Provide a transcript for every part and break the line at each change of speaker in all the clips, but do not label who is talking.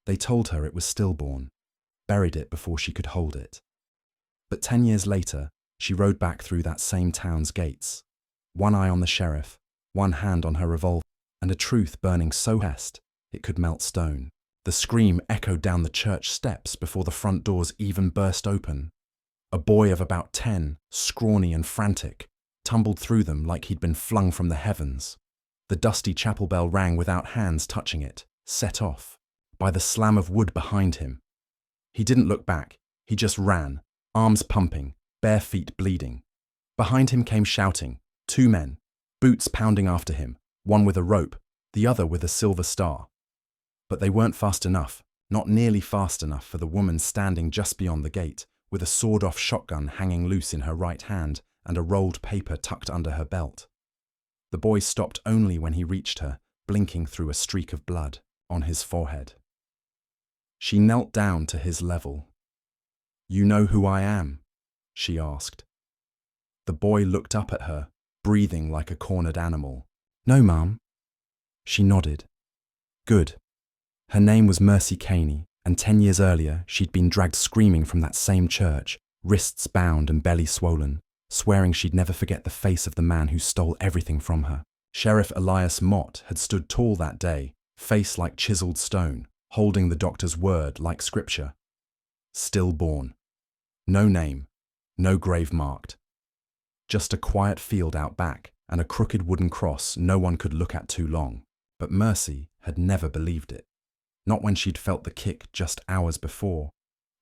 They told her it was stillborn, buried it before she could hold it. But 10 years later, she rode back through that same town's gates, one eye on the sheriff, one hand on her revolver, and a truth burning so hest it could melt stone. The scream echoed down the church steps before the front doors even burst open. A boy of about 10, scrawny and frantic, tumbled through them like he'd been flung from the heavens. The dusty chapel bell rang without hands touching it, set off by the slam of wood behind him. He didn't look back, he just ran, arms pumping, bare feet bleeding. Behind him came shouting, 2 men, boots pounding after him, one with a rope, the other with a silver star. But they weren't fast enough, not nearly fast enough for the woman standing just beyond the gate, with a sawed-off shotgun hanging loose in her right hand and a rolled paper tucked under her belt. The boy stopped only when he reached her, blinking through a streak of blood on his forehead. She knelt down to his level. "You know who I am?" she asked. The boy looked up at her, breathing like a cornered animal. "No, Mum." She nodded. Good. Her name was Mercy Caney, and 10 years earlier she'd been dragged screaming from that same church, wrists bound and belly swollen, swearing she'd never forget the face of the man who stole everything from her. Sheriff Elias Mott had stood tall that day, face like chiseled stone, holding the doctor's word like scripture. Stillborn. No name, no grave marked. Just a quiet field out back and a crooked wooden cross no one could look at too long. But Mercy had never believed it. Not when she'd felt the kick just hours before,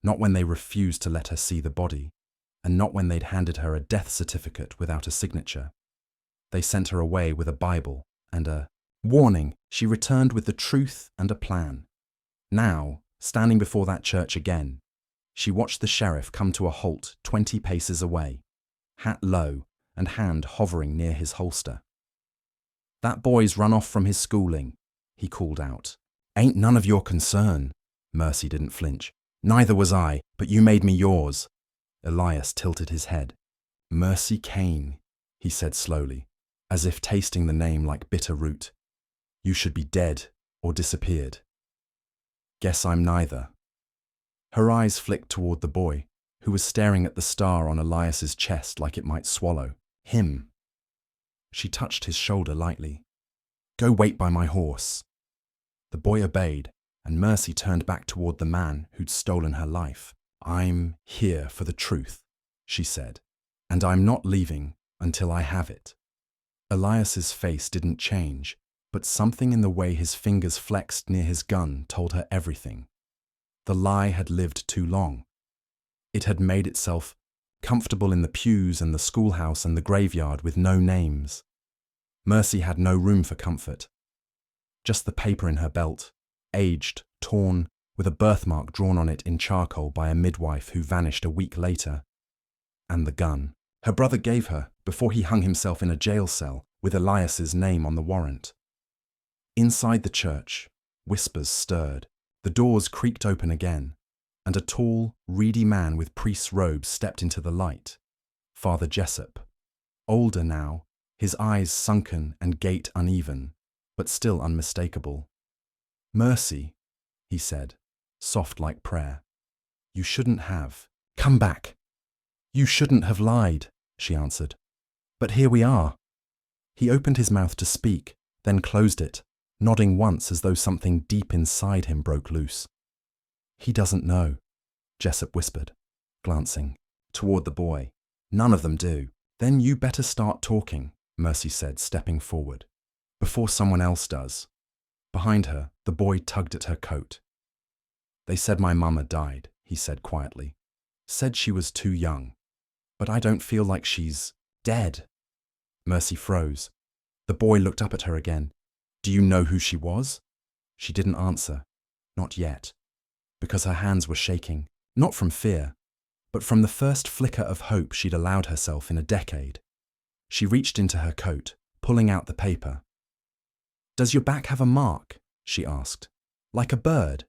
not when they refused to let her see the body, and not when they'd handed her a death certificate without a signature. They sent her away with a Bible and a warning. She returned with the truth and a plan. Now, standing before that church again, she watched the sheriff come to a halt 20 paces away, hat low and hand hovering near his holster. "That boy's run off from his schooling," he called out. "Ain't none of your concern." Mercy didn't flinch. "Neither was I, but you made me yours." Elias tilted his head. "Mercy Kane," he said slowly, as if tasting the name like bitter root. "You should be dead or disappeared." "Guess I'm neither." Her eyes flicked toward the boy, who was staring at the star on Elias's chest like it might swallow him. She touched his shoulder lightly. "Go wait by my horse." The boy obeyed, and Mercy turned back toward the man who'd stolen her life. "I'm here for the truth," she said, "and I'm not leaving until I have it." Elias's face didn't change, but something in the way his fingers flexed near his gun told her everything. The lie had lived too long. It had made itself comfortable in the pews and the schoolhouse and the graveyard with no names. Mercy had no room for comfort. Just the paper in her belt, aged, torn, with a birthmark drawn on it in charcoal by a midwife who vanished a week later. And the gun her brother gave her before he hung himself in a jail cell with Elias's name on the warrant. Inside the church, whispers stirred. The doors creaked open again, and a tall, reedy man with priest's robes stepped into the light. Father Jessup. Older now, his eyes sunken and gait uneven, but still unmistakable. "Mercy," he said, soft like prayer. "You shouldn't have. Come back." "You shouldn't have lied," she answered. "But here we are." He opened his mouth to speak, then closed it, nodding once as though something deep inside him broke loose. "He doesn't know," Jessup whispered, glancing toward the boy. "None of them do." "Then you better start talking," Mercy said, stepping forward, "before someone else does." Behind her, the boy tugged at her coat. "They said my mum had died," he said quietly. "Said she was too young. But I don't feel like she's dead." Mercy froze. The boy looked up at her again. "Do you know who she was?" She didn't answer. Not yet. Because her hands were shaking, not from fear, but from the first flicker of hope she'd allowed herself in a decade. She reached into her coat, pulling out the paper. "Does your back have a mark?" she asked. "Like a bird?"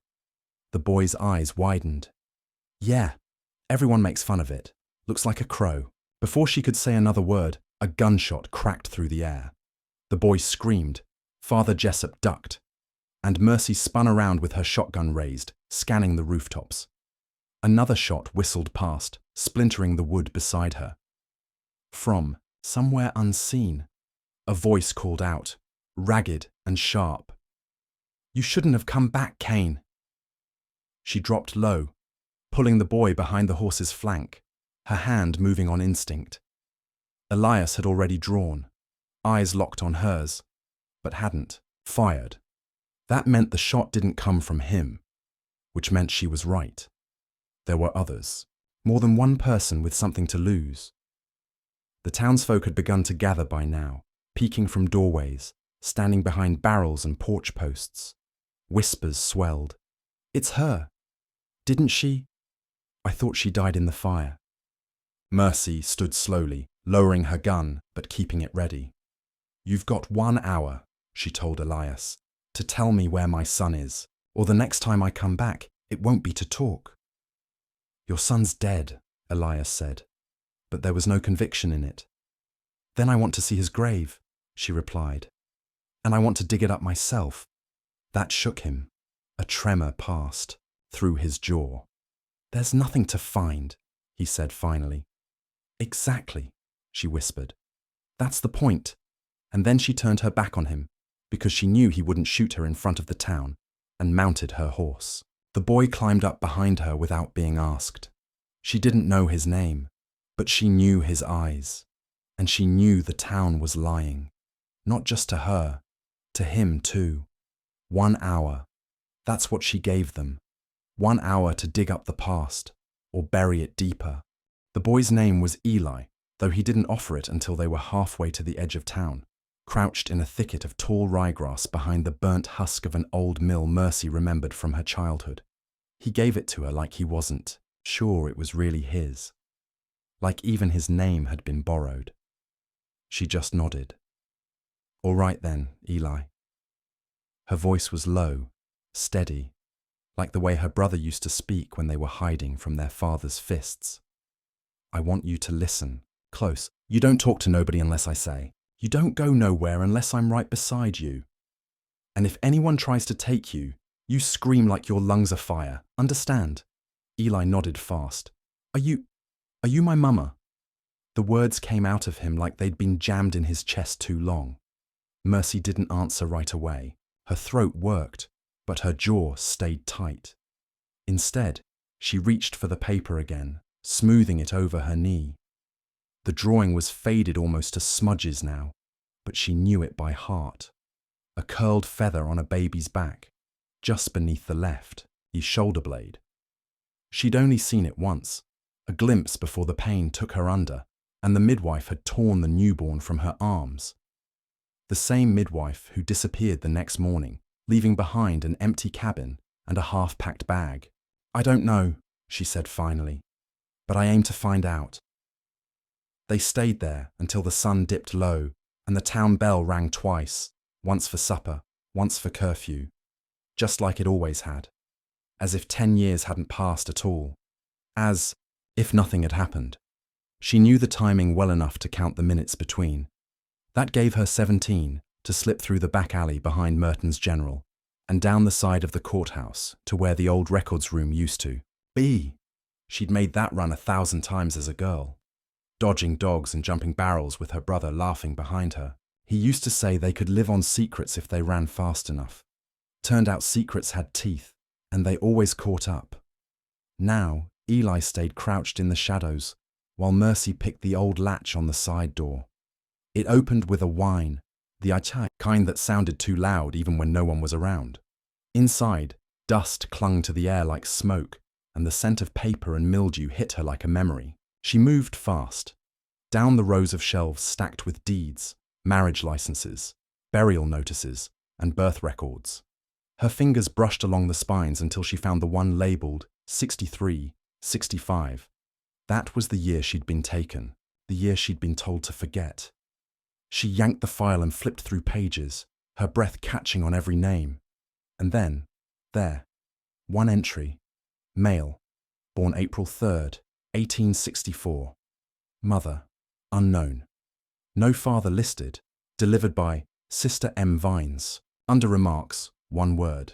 The boy's eyes widened. "Yeah, everyone makes fun of it. Looks like a crow." Before she could say another word, a gunshot cracked through the air. The boy screamed. Father Jessup ducked. and Mercy spun around with her shotgun raised, scanning the rooftops. Another shot whistled past, splintering the wood beside her. From somewhere unseen, a voice called out, ragged and sharp. "You shouldn't have come back, Kane." She dropped low, pulling the boy behind the horse's flank, her hand moving on instinct. Elias had already drawn, eyes locked on hers, but hadn't fired. That meant the shot didn't come from him, which meant she was right. There were others, more than one person with something to lose. The townsfolk had begun to gather by now, peeking from doorways, standing behind barrels and porch posts. Whispers swelled. "It's her. Didn't she? I thought she died in the fire." Mercy stood slowly, lowering her gun but keeping it ready. "You've got 1 hour," she told Elias, "to tell me where my son is, or the next time I come back, it won't be to talk." "Your son's dead," Elias said, but there was no conviction in it. "Then I want to see his grave," she replied. "And I want to dig it up myself." That shook him. A tremor passed through his jaw. "There's nothing to find," he said finally. "Exactly," she whispered. "That's the point." And then she turned her back on him, because she knew he wouldn't shoot her in front of the town, and mounted her horse. The boy climbed up behind her without being asked. She didn't know his name, but she knew his eyes, and she knew the town was lying. Not just to her, to him too. 1 hour. That's what she gave them. 1 hour to dig up the past, or bury it deeper. The boy's name was Eli, though he didn't offer it until they were halfway to the edge of town, crouched in a thicket of tall ryegrass behind the burnt husk of an old mill Mercy remembered from her childhood. He gave it to her like he wasn't sure it was really his, like even his name had been borrowed. She just nodded. "All right then, Eli." Her voice was low, steady, like the way her brother used to speak when they were hiding from their father's fists. "I want you to listen, close. You don't talk to nobody unless I say. You don't go nowhere unless I'm right beside you. And if anyone tries to take you, you scream like your lungs are fire. Understand?" Eli nodded fast. Are you my mama?" The words came out of him like they'd been jammed in his chest too long. Mercy didn't answer right away. Her throat worked, but her jaw stayed tight. Instead, she reached for the paper again, smoothing it over her knee. The drawing was faded almost to smudges now, but she knew it by heart. A curled feather on a baby's back, just beneath the left, his shoulder blade. She'd only seen it once, a glimpse before the pain took her under, and the midwife had torn the newborn from her arms. The same midwife who disappeared the next morning, leaving behind an empty cabin and a half-packed bag. "I don't know," she said finally, "but I aim to find out." They stayed there until the sun dipped low and the town bell rang twice, once for supper, once for curfew, just like it always had, as if 10 years hadn't passed at all, as if nothing had happened. She knew the timing well enough to count the minutes between. That gave her 17 to slip through the back alley behind Merton's General and down the side of the courthouse to where the old records room used to be. She'd made that run 1,000 times as a girl, dodging dogs and jumping barrels with her brother laughing behind her. He used to say they could live on secrets if they ran fast enough. Turned out secrets had teeth, and they always caught up. Now, Eli stayed crouched in the shadows, while Mercy picked the old latch on the side door. It opened with a whine, the achai kind that sounded too loud even when no one was around. Inside, dust clung to the air like smoke, and the scent of paper and mildew hit her like a memory. She moved fast, down the rows of shelves stacked with deeds, marriage licenses, burial notices, and birth records. Her fingers brushed along the spines until she found the one labelled 63, 65. That was the year she'd been taken, the year she'd been told to forget. She yanked the file and flipped through pages, her breath catching on every name. And then, there, one entry, male, born April 3rd, 1864. Mother, unknown. No father listed, delivered by Sister M. Vines. Under remarks, One word.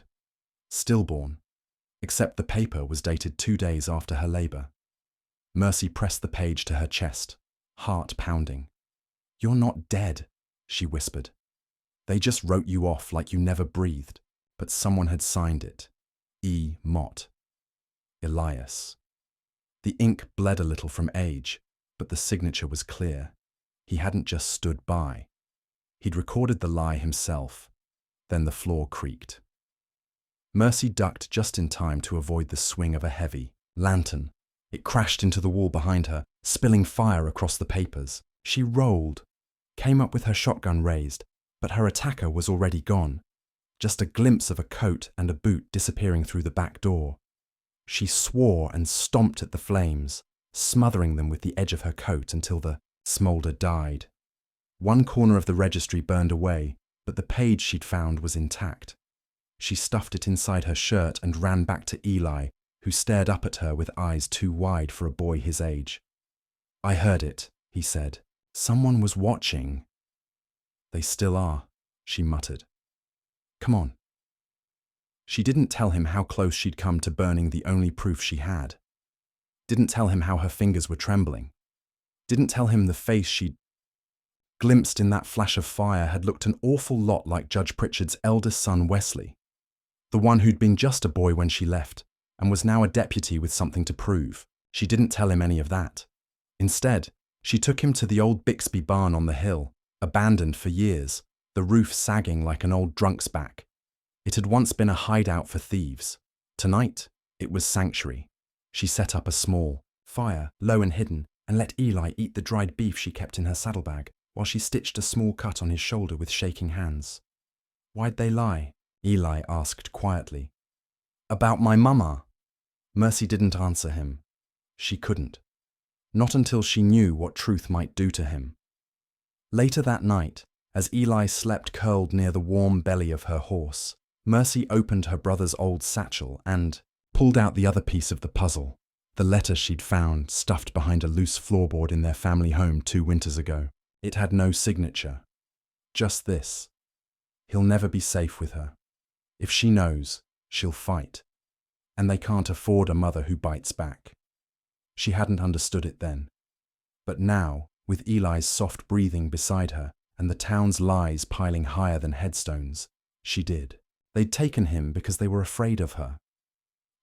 Stillborn. Except the paper was dated 2 days after her labor. Mercy pressed the page to her chest, heart pounding. "You're not dead," she whispered. "They just wrote you off like you never breathed, but someone had signed it. E. Mott. Elias." The ink bled a little from age, but the signature was clear. He hadn't just stood by. He'd recorded the lie himself. Then the floor creaked. Mercy ducked just in time to avoid the swing of a heavy lantern. It crashed into the wall behind her, spilling fire across the papers. She rolled, came up with her shotgun raised, but her attacker was already gone. Just a glimpse of a coat and a boot disappearing through the back door. She swore and stomped at the flames, smothering them with the edge of her coat until the smolder died. One corner of the registry burned away, but the page she'd found was intact. She stuffed it inside her shirt and ran back to Eli, who stared up at her with eyes too wide for a boy his age. "I heard it," he said. "Someone was watching." "They still are," she muttered. "Come on." She didn't tell him how close she'd come to burning the only proof she had. Didn't tell him how her fingers were trembling. Didn't tell him the face she'd glimpsed in that flash of fire had looked an awful lot like Judge Pritchard's eldest son Wesley, the one who'd been just a boy when she left and was now a deputy with something to prove. She didn't tell him any of that. Instead, she took him to the old Bixby barn on the hill, abandoned for years, the roof sagging like an old drunk's back. It had once been a hideout for thieves. Tonight, it was sanctuary. She set up a small fire, low and hidden, and let Eli eat the dried beef she kept in her saddlebag, while she stitched a small cut on his shoulder with shaking hands. "Why'd they lie?" Eli asked quietly. "About my mama." Mercy didn't answer him. She couldn't. Not until she knew what truth might do to him. Later that night, as Eli slept curled near the warm belly of her horse, Mercy opened her brother's old satchel and pulled out the other piece of the puzzle, the letter she'd found stuffed behind a loose floorboard in their family home 2 winters ago. It had no signature. Just this: "He'll never be safe with her. If she knows, she'll fight. And they can't afford a mother who bites back." She hadn't understood it then. But now, with Eli's soft breathing beside her and the town's lies piling higher than headstones, she did. They'd taken him because they were afraid of her.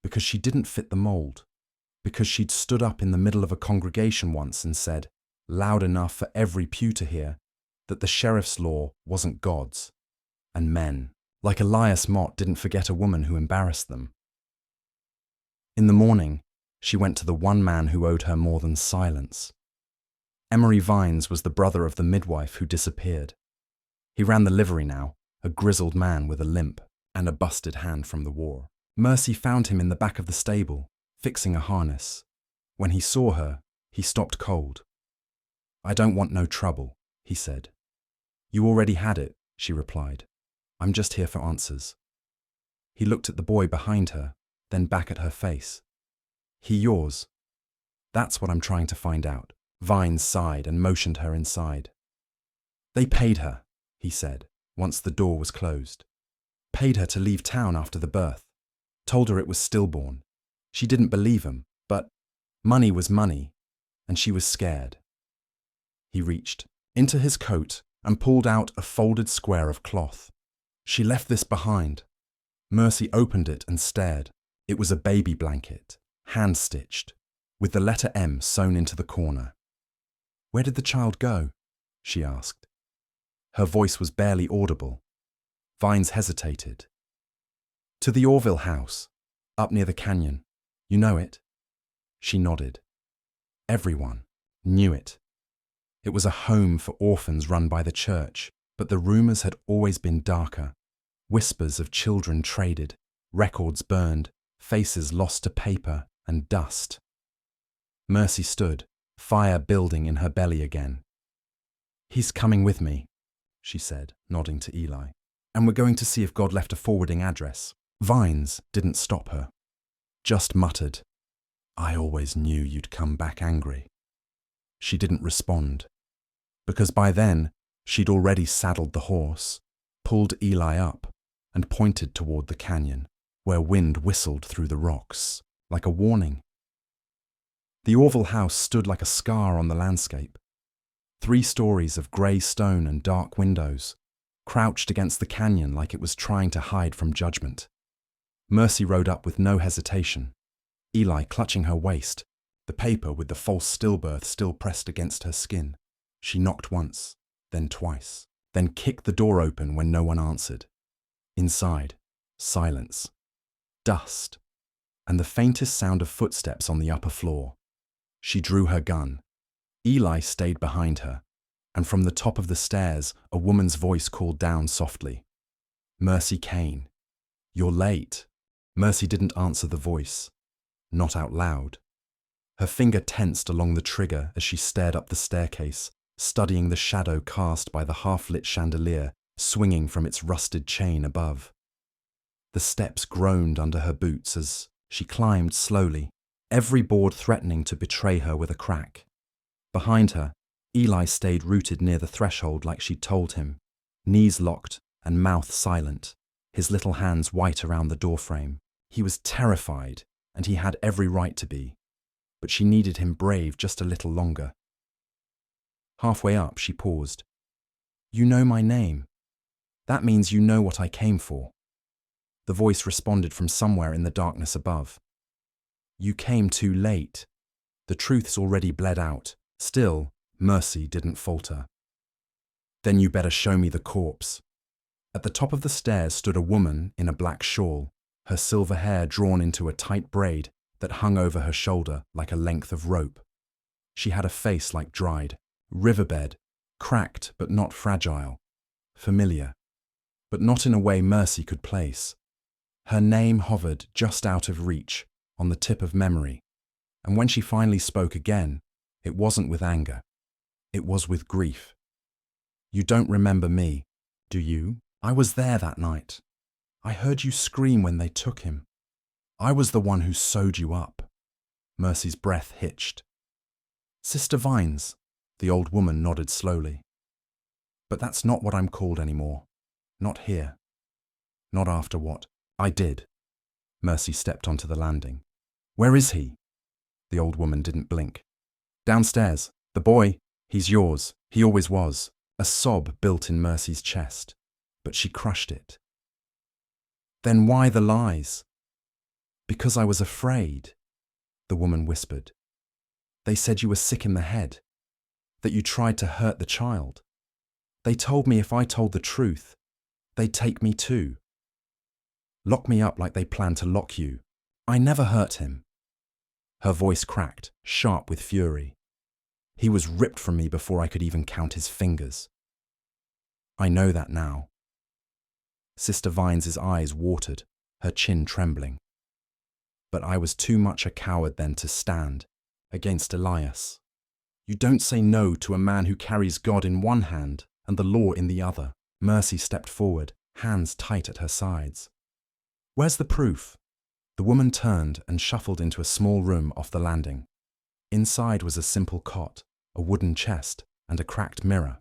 Because she didn't fit the mold. Because she'd stood up in the middle of a congregation once and said, loud enough for every pew to hear, that the sheriff's law wasn't God's. And men, like Elias Mott, didn't forget a woman who embarrassed them. In the morning, she went to the one man who owed her more than silence. Emery Vines was the brother of the midwife who disappeared. He ran the livery now, a grizzled man with a limp and a busted hand from the war. Mercy found him in the back of the stable, fixing a harness. When he saw her, he stopped cold. "I don't want no trouble," he said. "You already had it," she replied. "I'm just here for answers." He looked at the boy behind her, then back at her face. "He yours?" "That's what I'm trying to find out." Vines sighed and motioned her inside. "They paid her," he said, once the door was closed. "Paid her to leave town after the birth. Told her it was stillborn. She didn't believe him, but money was money, and she was scared." He reached into his coat and pulled out a folded square of cloth. "She left this behind." Mercy opened it and stared. It was a baby blanket, hand-stitched, with the letter M sewn into the corner. "Where did the child go?" she asked. Her voice was barely audible. Vines hesitated. "To the Orville house, up near the canyon. You know it?" She nodded. Everyone knew it. It was a home for orphans run by the church, but the rumors had always been darker. Whispers of children traded, records burned, faces lost to paper and dust. Mercy stood, fire building in her belly again. "He's coming with me," she said, nodding to Eli. "And we're going to see if God left a forwarding address." Vines didn't stop her, just muttered, "I always knew you'd come back angry." She didn't respond, because by then she'd already saddled the horse, pulled Eli up, and pointed toward the canyon, where wind whistled through the rocks, like a warning. The Orville house stood like a scar on the landscape. 3 stories of grey stone and dark windows, crouched against the canyon like it was trying to hide from judgment. Mercy rode up with no hesitation, Eli clutching her waist, the paper with the false stillbirth still pressed against her skin. She knocked once, then twice, then kicked the door open when no one answered. Inside, silence, dust, and the faintest sound of footsteps on the upper floor. She drew her gun. Eli stayed behind her, and from the top of the stairs, a woman's voice called down softly. "Mercy Kane, you're late." Mercy didn't answer the voice, not out loud. Her finger tensed along the trigger as she stared up the staircase, studying the shadow cast by the half-lit chandelier swinging from its rusted chain above. The steps groaned under her boots as she climbed slowly, every board threatening to betray her with a crack. Behind her, Eli stayed rooted near the threshold like she'd told him, knees locked and mouth silent, his little hands white around the doorframe. He was terrified, and he had every right to be, but she needed him brave just a little longer. Halfway up, she paused. "You know my name. That means you know what I came for." The voice responded from somewhere in the darkness above. "You came too late. The truth's already bled out." Still, Mercy didn't falter. "Then you better show me the corpse." At the top of the stairs stood a woman in a black shawl, her silver hair drawn into a tight braid that hung over her shoulder like a length of rope. She had a face like dried riverbed, cracked but not fragile, familiar, but not in a way Mercy could place. Her name hovered just out of reach, on the tip of memory, and when she finally spoke again, it wasn't with anger. It was with grief. "You don't remember me, do you? I was there that night. I heard you scream when they took him. I was the one who sewed you up." Mercy's breath hitched. "Sister Vines," the old woman nodded slowly. "But that's not what I'm called anymore. Not here. Not after what I did." Mercy stepped onto the landing. "Where is he?" The old woman didn't blink. "Downstairs. The boy. He's yours. He always was." A sob built in Mercy's chest, but she crushed it. "Then why the lies?" "Because I was afraid," the woman whispered. "They said you were sick in the head, that you tried to hurt the child. They told me if I told the truth, they'd take me too. Lock me up like they planned to lock you. I never hurt him." Her voice cracked, sharp with fury. "He was ripped from me before I could even count his fingers. I know that now." Sister Vines' eyes watered, her chin trembling. "But I was too much a coward then to stand against Elias. You don't say no to a man who carries God in one hand and the law in the other." Mercy stepped forward, hands tight at her sides. "Where's the proof?" The woman turned and shuffled into a small room off the landing. Inside was a simple cot, a wooden chest, and a cracked mirror.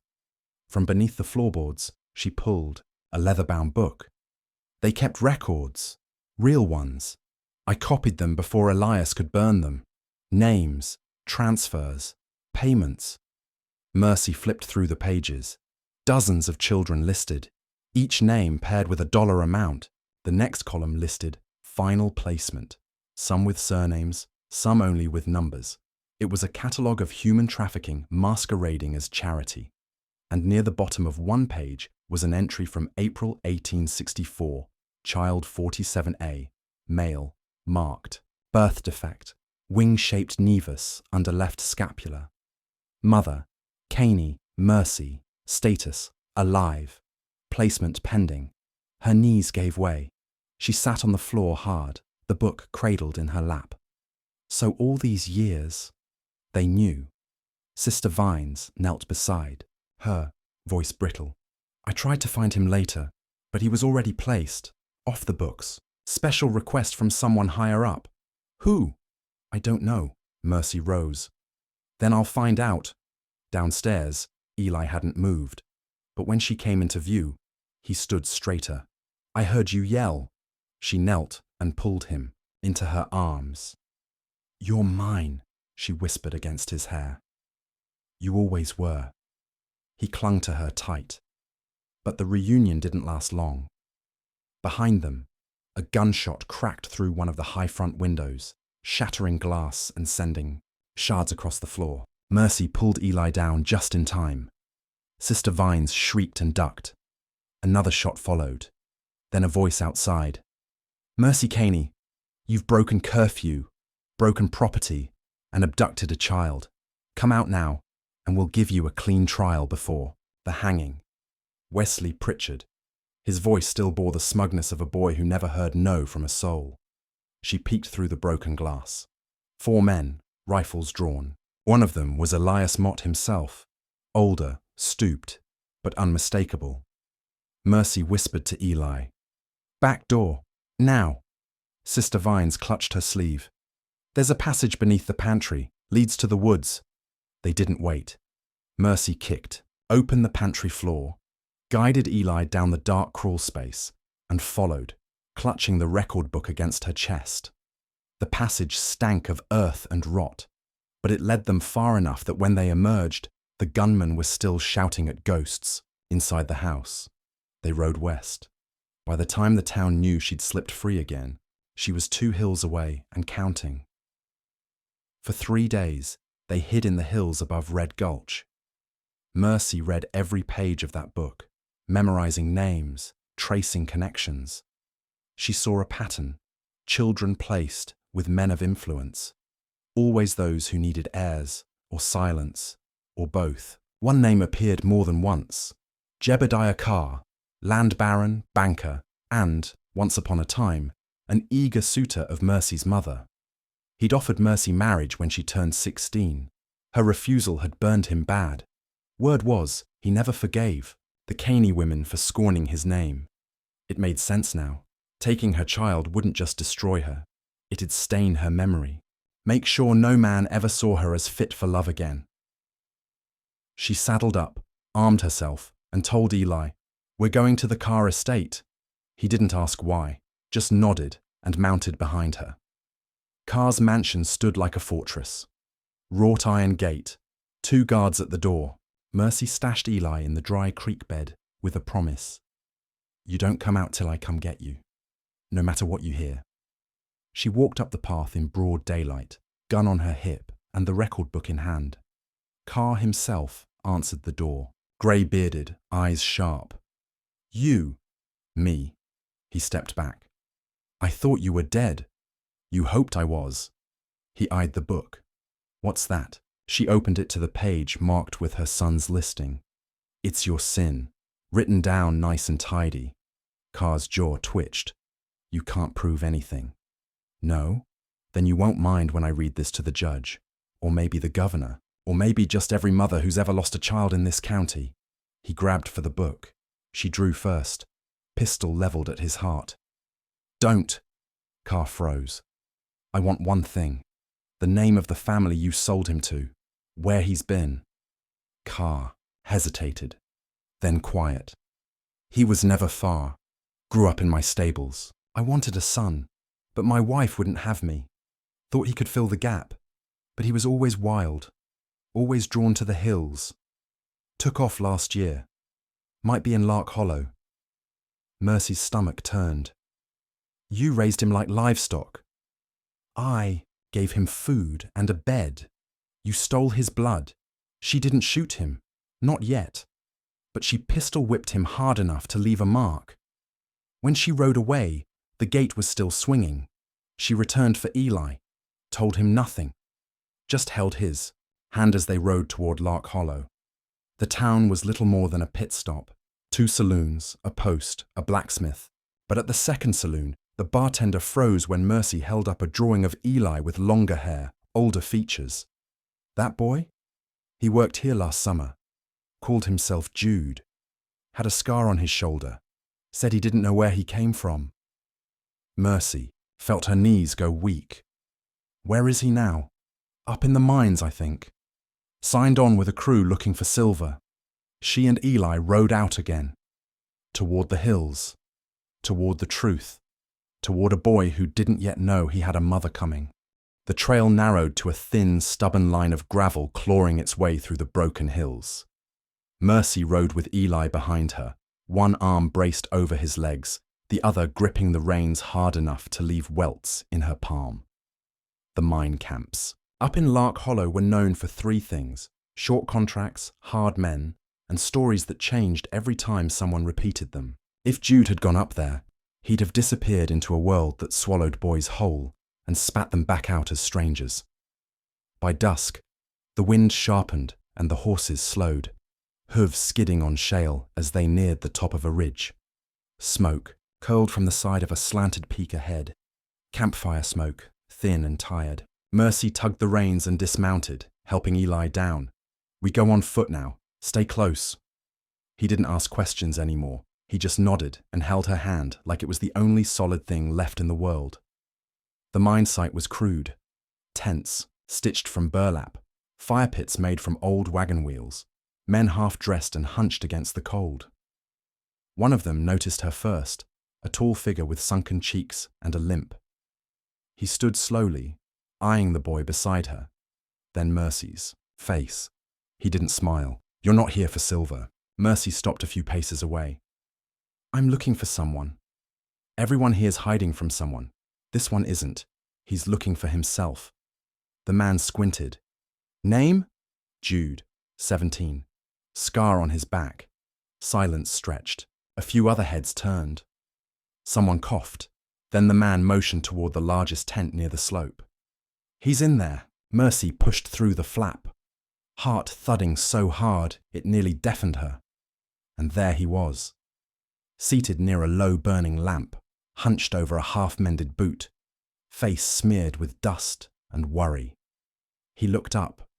From beneath the floorboards, she pulled a leather-bound book. They kept records, real ones. I copied them before Elias could burn them. Names, transfers, payments. Mercy flipped through the pages. Dozens of children listed, each name paired with a dollar amount. The next column listed final placement, some with surnames, some only with numbers. It was a catalogue of human trafficking masquerading as charity. And near the bottom of one page was an entry from April 1864, child 47A, male, marked, birth defect, wing-shaped nevus under left scapula. Mother, Caney, Mercy, status, alive, placement pending. Her knees gave way. She sat on the floor hard, the book cradled in her lap. So all these years, they knew. Sister Vines knelt beside, her voice brittle. "I tried to find him later, but he was already placed, off the books. Special request from someone higher up." "Who?" "I don't know." Mercy rose. "Then I'll find out." Downstairs, Eli hadn't moved, but when she came into view, he stood straighter, I heard you yell. She knelt and pulled him into her arms. You're mine, she whispered against his hair. You always were. He clung to her tight. But the reunion didn't last long. Behind them, a gunshot cracked through one of the high front windows, shattering glass and sending shards across the floor. Mercy pulled Eli down just in time. Sister Vines shrieked and ducked. Another shot followed. Then a voice outside. Mercy Caney, you've broken curfew, broken property, and abducted a child. Come out now, and we'll give you a clean trial before the hanging. Wesley Pritchard. His voice still bore the smugness of a boy who never heard no from a soul. She peeked through the broken glass. 4 men, rifles drawn. One of them was Elias Mott himself, older, stooped, but unmistakable. Mercy whispered to Eli, Back door, now. Sister Vines clutched her sleeve. There's a passage beneath the pantry, leads to the woods. They didn't wait. Mercy kicked, opened the pantry floor, guided Eli down the dark crawl space, and followed, clutching the record book against her chest. The passage stank of earth and rot, but it led them far enough that when they emerged, the gunman was still shouting at ghosts inside the house. They rode west. By the time the town knew she'd slipped free again, she was 2 hills away and counting. For 3 days, they hid in the hills above Red Gulch. Mercy read every page of that book, memorizing names, tracing connections. She saw a pattern, children placed with men of influence, always those who needed heirs, or silence, or both. One name appeared more than once, Jebediah Carr, land baron, banker, and, once upon a time, an eager suitor of Mercy's mother. He'd offered Mercy marriage when she turned 16. Her refusal had burned him bad. Word was, he never forgave the Caney women for scorning his name. It made sense now. Taking her child wouldn't just destroy her. It'd stain her memory. Make sure no man ever saw her as fit for love again. She saddled up, armed herself, and told Eli, We're going to the Carr estate. He didn't ask why, just nodded and mounted behind her. Carr's mansion stood like a fortress. Wrought iron gate, 2 guards at the door. Mercy stashed Eli in the dry creek bed with a promise. You don't come out till I come get you, no matter what you hear. She walked up the path in broad daylight, gun on her hip and the record book in hand. Carr himself answered the door, grey-bearded, eyes sharp. You? Me. He stepped back. I thought you were dead. You hoped I was. He eyed the book. What's that? She opened it to the page marked with her son's listing. It's your sin, written down nice and tidy. Carr's jaw twitched. You can't prove anything. No? Then you won't mind when I read this to the judge, or maybe the governor, or maybe just every mother who's ever lost a child in this county. He grabbed for the book. She drew first, pistol leveled at his heart. Don't! Carr froze. I want one thing. The name of the family you sold him to. Where he's been. Carr hesitated, then quiet. He was never far. Grew up in my stables. I wanted a son, but my wife wouldn't have me. Thought he could fill the gap, but he was always wild, always drawn to the hills. Took off last year. Might be in Lark Hollow. Mercy's stomach turned. You raised him like livestock. I gave him food and a bed. You stole his blood. She didn't shoot him. Not yet. But she pistol-whipped him hard enough to leave a mark. When she rode away, the gate was still swinging. She returned for Eli. Told him nothing. Just held his hand as they rode toward Lark Hollow. The town was little more than a pit stop. 2 saloons, a post, a blacksmith. But at the second saloon, the bartender froze when Mercy held up a drawing of Eli with longer hair, older features. That boy? He worked here last summer. Called himself Jude. Had a scar on his shoulder. Said he didn't know where he came from. Mercy felt her knees go weak. Where is he now? Up in the mines, I think. Signed on with a crew looking for silver. She and Eli rode out again. Toward the hills. toward the truth, toward a boy who didn't yet know he had a mother coming. The trail narrowed to a thin, stubborn line of gravel clawing its way through the broken hills. Mercy rode with Eli behind her, one arm braced over his legs, the other gripping the reins hard enough to leave welts in her palm. The mine camps. Up in Lark Hollow were known for three things: short contracts, hard men, and stories that changed every time someone repeated them. If Jude had gone up there, he'd have disappeared into a world that swallowed boys whole and spat them back out as strangers. By dusk, the wind sharpened and the horses slowed, hooves skidding on shale as they neared the top of a ridge. Smoke curled from the side of a slanted peak ahead. Campfire smoke, thin and tired. Mercy tugged the reins and dismounted, helping Eli down. "We go on foot now. Stay close." He didn't ask questions anymore. He just nodded and held her hand like it was the only solid thing left in the world. The mine site was crude. Tents, stitched from burlap. Fire pits made from old wagon wheels. Men half-dressed and hunched against the cold. One of them noticed her first, a tall figure with sunken cheeks and a limp. He stood slowly, eyeing the boy beside her, then Mercy's face. He didn't smile. "You're not here for silver." Mercy stopped a few paces away. "I'm looking for someone. Everyone here's hiding from someone. This one isn't. He's looking for himself." The man squinted. "Name?" "Jude, 17. Scar on his back." Silence stretched. A few other heads turned. Someone coughed. Then the man motioned toward the largest tent near the slope. "He's in there." Mercy pushed through the flap, heart thudding so hard it nearly deafened her. And there he was, seated near a low burning lamp, hunched over a half-mended boot, face smeared with dust and worry. He looked up,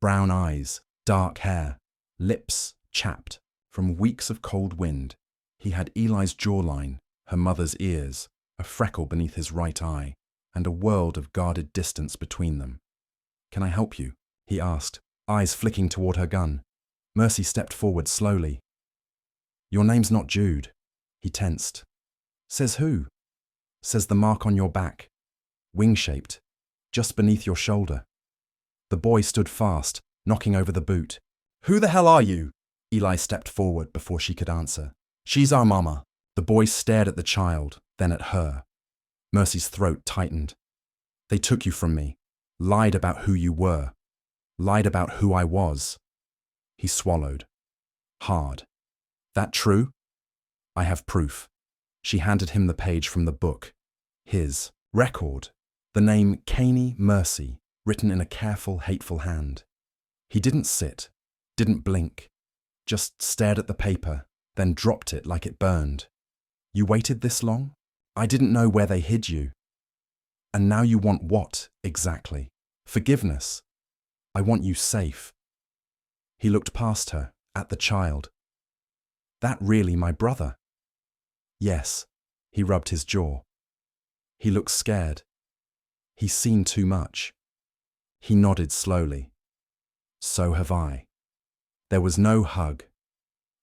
brown eyes, dark hair, lips chapped from weeks of cold wind. He had Eli's jawline, her mother's ears, a freckle beneath his right eye, and a world of guarded distance between them. "Can I help you?" he asked, eyes flicking toward her gun. Mercy stepped forward slowly. "Your name's not Jude." He tensed. "Says who?" "Says the mark on your back. Wing-shaped, just beneath your shoulder." The boy stood fast, knocking over the boot. "Who the hell are you?" Eli stepped forward before she could answer. "She's our mama." The boy stared at the child, then at her. Mercy's throat tightened. "They took you from me, lied about who you were, lied about who I was." He swallowed. Hard. "That true?" "I have proof." She handed him the page from the book. His record. The name Caney Mercy, written in a careful, hateful hand. He didn't sit, didn't blink, just stared at the paper, then dropped it like it burned. "You waited this long? I didn't know where they hid you." "And now you want what, exactly?" "Forgiveness. I want you safe." He looked past her, at the child. "That really my brother?" "Yes." He rubbed his jaw. He looked scared. He's seen too much. He nodded slowly. "So have I." There was no hug,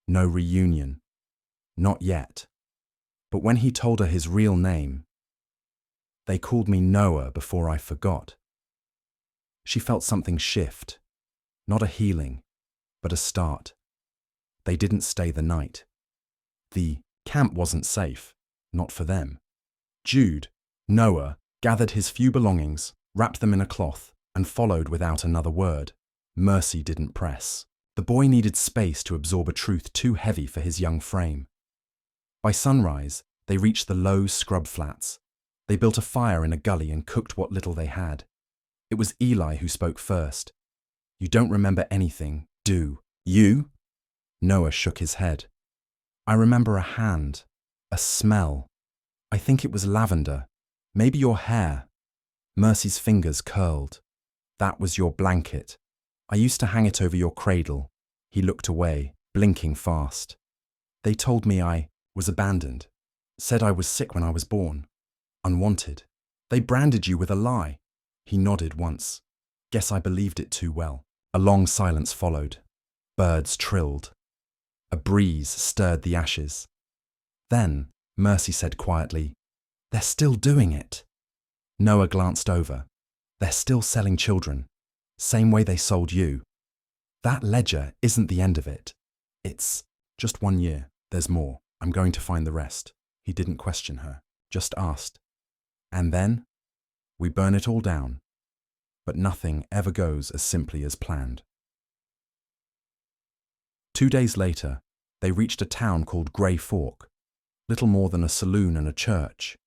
no reunion. Not yet. But when he told her his real name, "They called me Noah before I forgot." She felt something shift. Not a healing, but a start. They didn't stay the night. The camp wasn't safe, not for them. Jude, Noah, gathered his few belongings, wrapped them in a cloth, and followed without another word. Mercy didn't press. The boy needed space to absorb a truth too heavy for his young frame. By sunrise, they reached the low scrub flats. They built a fire in a gully and cooked what little they had. It was Eli who spoke first. "You don't remember anything, do you?" Noah shook his head. "I remember a hand, a smell. I think it was lavender, maybe your hair." Mercy's fingers curled. "That was your blanket. I used to hang it over your cradle." He looked away, blinking fast. "They told me I was abandoned, said I was sick when I was born, unwanted. They branded you with a lie." He nodded once. "Guess I believed it too well." A long silence followed. Birds trilled. A breeze stirred the ashes. Then Mercy said quietly, "They're still doing it." Noah glanced over. "They're still selling children. Same way they sold you. That ledger isn't the end of it. It's just 1 year. There's more. I'm going to find the rest." He didn't question her, just asked. "And then? We burn it all down. But nothing ever goes as simply as planned." 2 days later, they reached a town called Grey Fork, little more than a saloon and a church.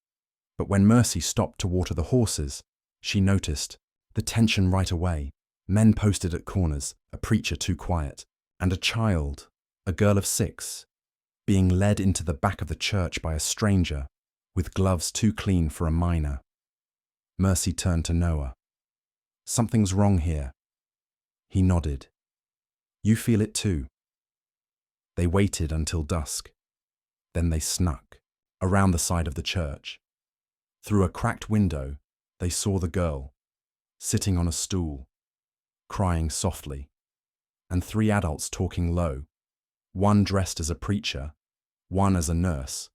But when Mercy stopped to water the horses, she noticed the tension right away. Men posted at corners, a preacher too quiet, and a child, a girl of 6, being led into the back of the church by a stranger with gloves too clean for a minor. Mercy turned to Noah. "Something's wrong here." He nodded. "You feel it too." They waited until dusk. Then they snuck around the side of the church. Through a cracked window, they saw the girl, sitting on a stool, crying softly, and 3 adults talking low, one dressed as a preacher, one as a nurse,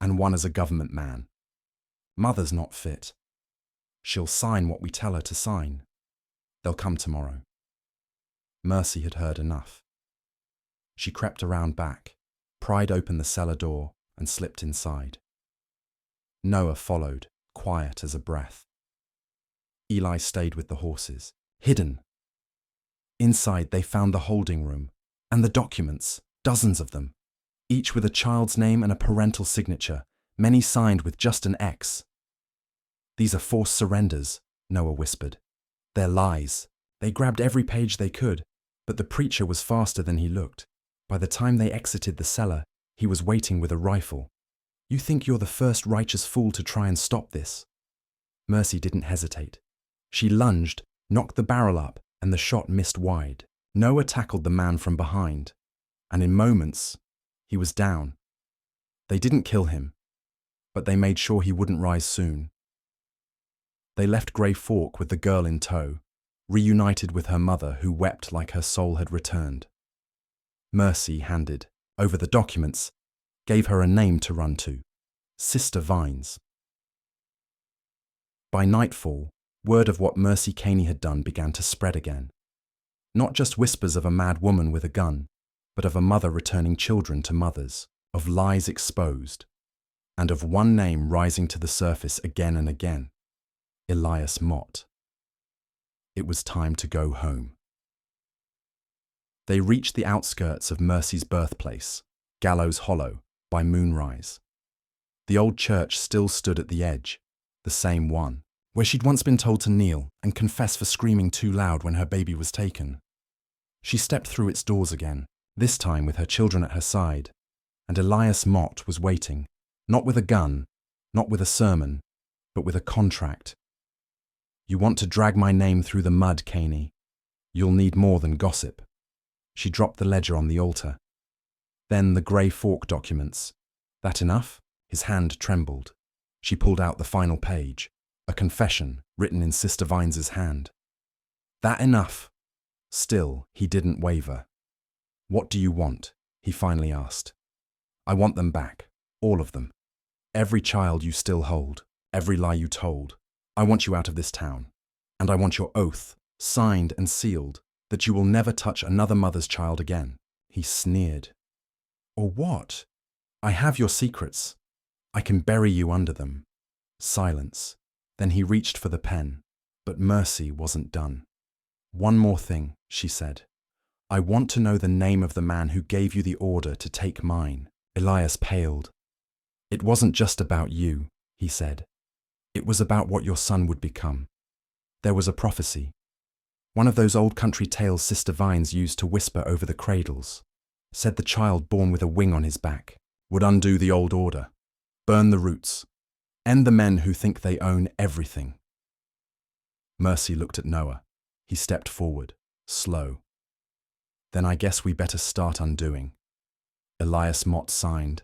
and one as a government man. "Mother's not fit. She'll sign what we tell her to sign. They'll come tomorrow." Mercy had heard enough. She crept around back, pried open the cellar door, and slipped inside. Noah followed, quiet as a breath. Eli stayed with the horses, hidden. Inside, they found the holding room, and the documents, dozens of them, each with a child's name and a parental signature, many signed with just an X. "These are forced surrenders," Noah whispered. "They're lies. They grabbed every page they could, but the preacher was faster than he looked. By the time they exited the cellar, he was waiting with a rifle. You think you're the first righteous fool to try and stop this?" Mercy didn't hesitate. She lunged, knocked the barrel up, and the shot missed wide. Noah tackled the man from behind, and in moments, he was down. They didn't kill him, but they made sure he wouldn't rise soon. They left Grey Fork with the girl in tow, reunited with her mother who wept like her soul had returned. Mercy handed over the documents, gave her a name to run to, Sister Vines. By nightfall, word of what Mercy Caney had done began to spread again. Not just whispers of a mad woman with a gun, but of a mother returning children to mothers, of lies exposed, and of one name rising to the surface again and again: Elias Mott. It was time to go home. They reached the outskirts of Mercy's birthplace, Gallows Hollow, by moonrise. The old church still stood at the edge, the same one, where she'd once been told to kneel and confess for screaming too loud when her baby was taken. She stepped through its doors again, this time with her children at her side, and Elias Mott was waiting, not with a gun, not with a sermon, but with a contract. "You want to drag my name through the mud, Caney. You'll need more than gossip." She dropped the ledger on the altar. Then the Grey Fork documents. That enough? His hand trembled. She pulled out the final page, a confession written in Sister Vines's hand. That enough? Still, he didn't waver. "What do you want?" he finally asked. "I want them back, all of them. Every child you still hold, every lie you told. I want you out of this town. And I want your oath, signed and sealed, that you will never touch another mother's child again." He sneered. "Or what? I have your secrets. I can bury you under them." Silence. Then he reached for the pen, but Mercy wasn't done. "One more thing," she said. "I want to know the name of the man who gave you the order to take mine." Elias paled. "It wasn't just about you," he said. "It was about what your son would become. There was a prophecy. One of those old country tales Sister Vines used to whisper over the cradles. Said the child born with a wing on his back would undo the old order, burn the roots, end the men who think they own everything." Mercy looked at Noah. He stepped forward, slow. "Then I guess we better start undoing." Elias Mott signed.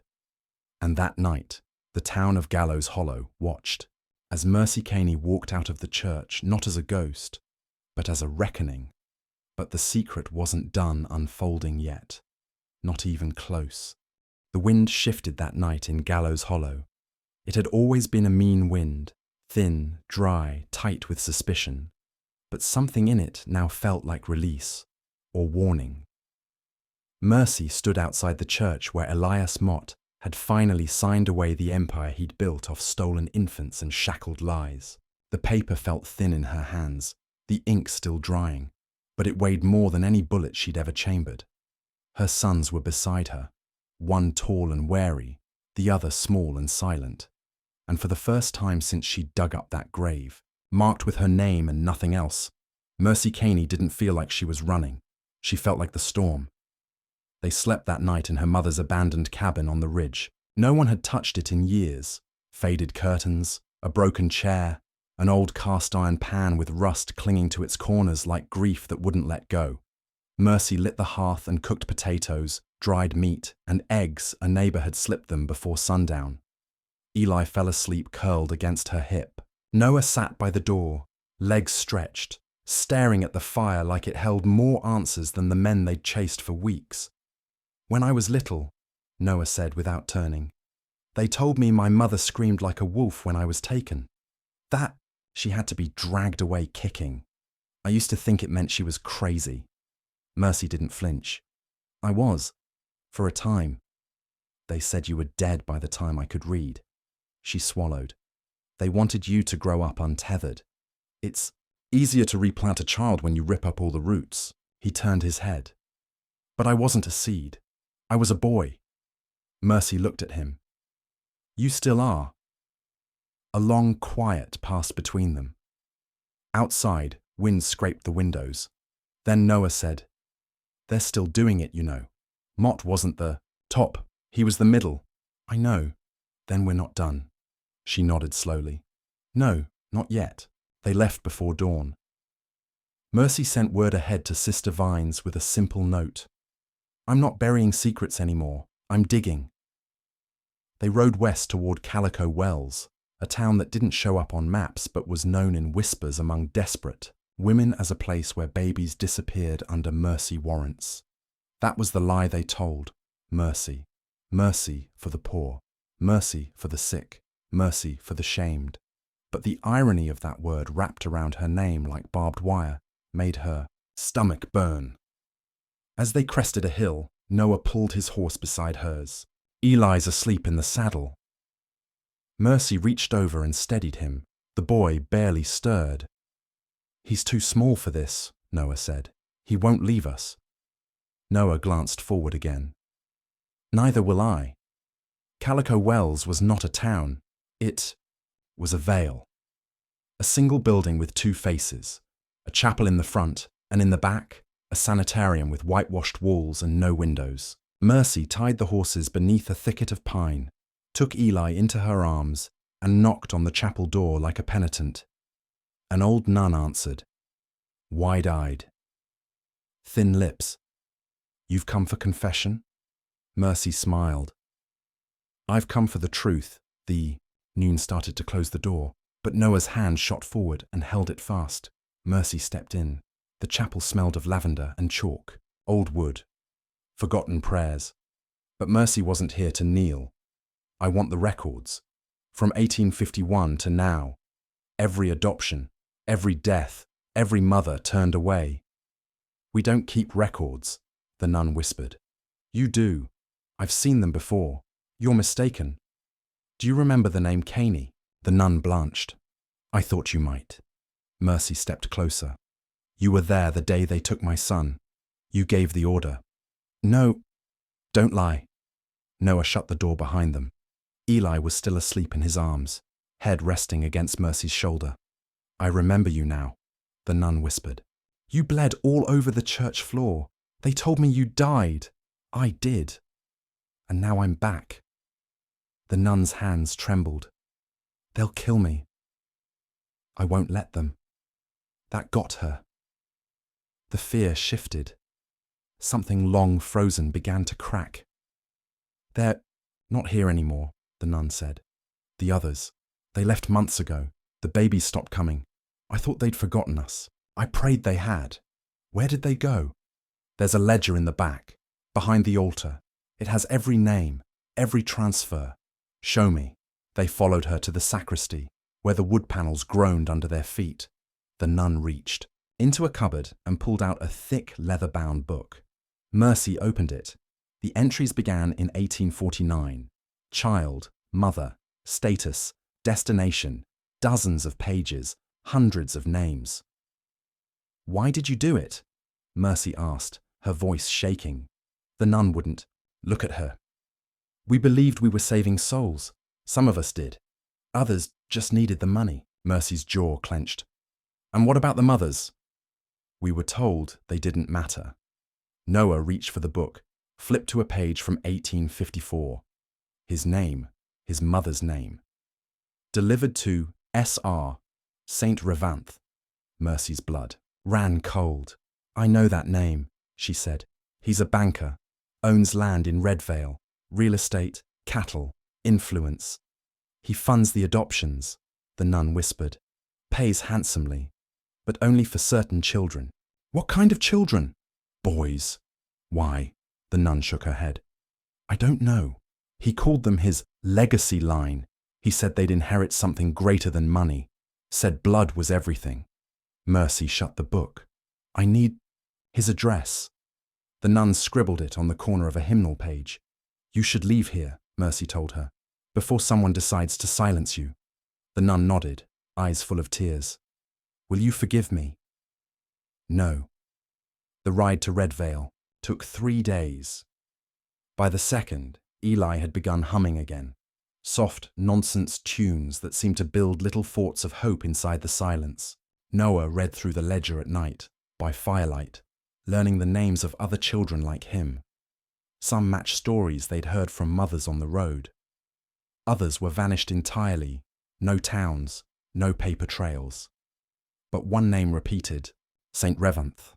And that night, the town of Gallows Hollow watched as Mercy Caney walked out of the church not as a ghost, but as a reckoning. But the secret wasn't done unfolding yet, not even close. The wind shifted that night in Gallows Hollow. It had always been a mean wind, thin, dry, tight with suspicion, but something in it now felt like release, or warning. Mercy stood outside the church where Elias Mott had finally signed away the empire he'd built off stolen infants and shackled lies. The paper felt thin in her hands, the ink still drying, but it weighed more than any bullet she'd ever chambered. Her sons were beside her, one tall and wary, the other small and silent. And for the first time since she'd dug up that grave, marked with her name and nothing else, Mercy Caney didn't feel like she was running. She felt like the storm. They slept that night in her mother's abandoned cabin on the ridge. No one had touched it in years. Faded curtains, a broken chair, an old cast-iron pan with rust clinging to its corners like grief that wouldn't let go. Mercy lit the hearth and cooked potatoes, dried meat, and eggs a neighbor had slipped them before sundown. Eli fell asleep curled against her hip. Noah sat by the door, legs stretched, staring at the fire like it held more answers than the men they'd chased for weeks. "When I was little," Noah said without turning, "they told me my mother screamed like a wolf when I was taken. That she had to be dragged away kicking. I used to think it meant she was crazy." Mercy didn't flinch. "I was, for a time. They said you were dead by the time I could read." She swallowed. "They wanted you to grow up untethered. It's easier to replant a child when you rip up all the roots." He turned his head. "But I wasn't a seed. I was a boy." Mercy looked at him. "You still are." A long quiet passed between them. Outside, wind scraped the windows. Then Noah said, "They're still doing it, you know. Mott wasn't the top, he was the middle." "I know. Then we're not done." She nodded slowly. "No, not yet. They left before dawn." Mercy sent word ahead to Sister Vines with a simple note. "I'm not burying secrets anymore. I'm digging." They rode west toward Calico Wells, a town that didn't show up on maps but was known in whispers among desperate women as a place where babies disappeared under mercy warrants. That was the lie they told. Mercy. Mercy for the poor. Mercy for the sick. Mercy for the shamed. But the irony of that word wrapped around her name like barbed wire made her stomach burn. As they crested a hill, Noah pulled his horse beside hers. "Eli's asleep in the saddle." Mercy reached over and steadied him. The boy barely stirred. "He's too small for this," Noah said. "He won't leave us." Noah glanced forward again. "Neither will I." Calico Wells was not a town. It was a vale. A single building with two faces, a chapel in the front, and in the back, a sanitarium with whitewashed walls and no windows. Mercy tied the horses beneath a thicket of pine, took Eli into her arms, and knocked on the chapel door like a penitent. An old nun answered, wide-eyed. Thin lips. "You've come for confession?" Mercy smiled. "I've come for the truth." The Noon started to close the door, but Noah's hand shot forward and held it fast. Mercy stepped in. The chapel smelled of lavender and chalk, old wood, forgotten prayers. But Mercy wasn't here to kneel. "I want the records. From 1851 to now. Every adoption, every death, every mother turned away." "We don't keep records," the nun whispered. "You do. I've seen them before. You're mistaken. Do you remember the name Caney?" The nun blanched. "I thought you might." Mercy stepped closer. "You were there the day they took my son. You gave the order." "No, don't lie." Noah shut the door behind them. Eli was still asleep in his arms, head resting against Mercy's shoulder. "I remember you now," the nun whispered. "You bled all over the church floor. They told me you died. I did. And now I'm back." The nun's hands trembled. "They'll kill me." "I won't let them." That got her. The fear shifted. Something long frozen began to crack. "They're not here anymore," the nun said. "The others. They left months ago. The babies stopped coming. I thought they'd forgotten us. I prayed they had. Where did they go?" "There's a ledger in the back, behind the altar. It has every name. every transfer. Show me. They followed her to the sacristy, where the wood panels groaned under their feet. The nun reached into a cupboard and pulled out a thick leather-bound book. Mercy opened it. The entries began in 1849. Child, mother, status, destination, dozens of pages, hundreds of names. "Why did you do it?" Mercy asked, her voice shaking. The nun wouldn't. Look at her. "We believed we were saving souls. Some of us did. Others just needed the money." Mercy's jaw clenched. "And what about the mothers?" "We were told they didn't matter." Noah reached for the book, flipped to a page from 1854. His name, his mother's name. "Delivered to S.R. Saint Revanth." Mercy's blood ran cold. "I know that name," she said. "He's a banker, owns land in Redvale, real estate, cattle, influence. He funds the adoptions," the nun whispered. "Pays handsomely, but only for certain children." "What kind of children?" "Boys." "Why?" The nun shook her head. "I don't know. He called them his legacy line. He said they'd inherit something greater than money. Said blood was everything." Mercy shut the book. "I need his address." The nun scribbled it on the corner of a hymnal page. "You should leave here," Mercy told her, "before someone decides to silence you." The nun nodded, eyes full of tears. "Will you forgive me?" "No." The ride to Redvale took 3 days. By the second, Eli had begun humming again, soft nonsense tunes that seemed to build little forts of hope inside the silence. Noah read through the ledger at night, by firelight, learning the names of other children like him. Some matched stories they'd heard from mothers on the road. Others were vanished entirely, no towns, no paper trails. But one name repeated, St. Revanth.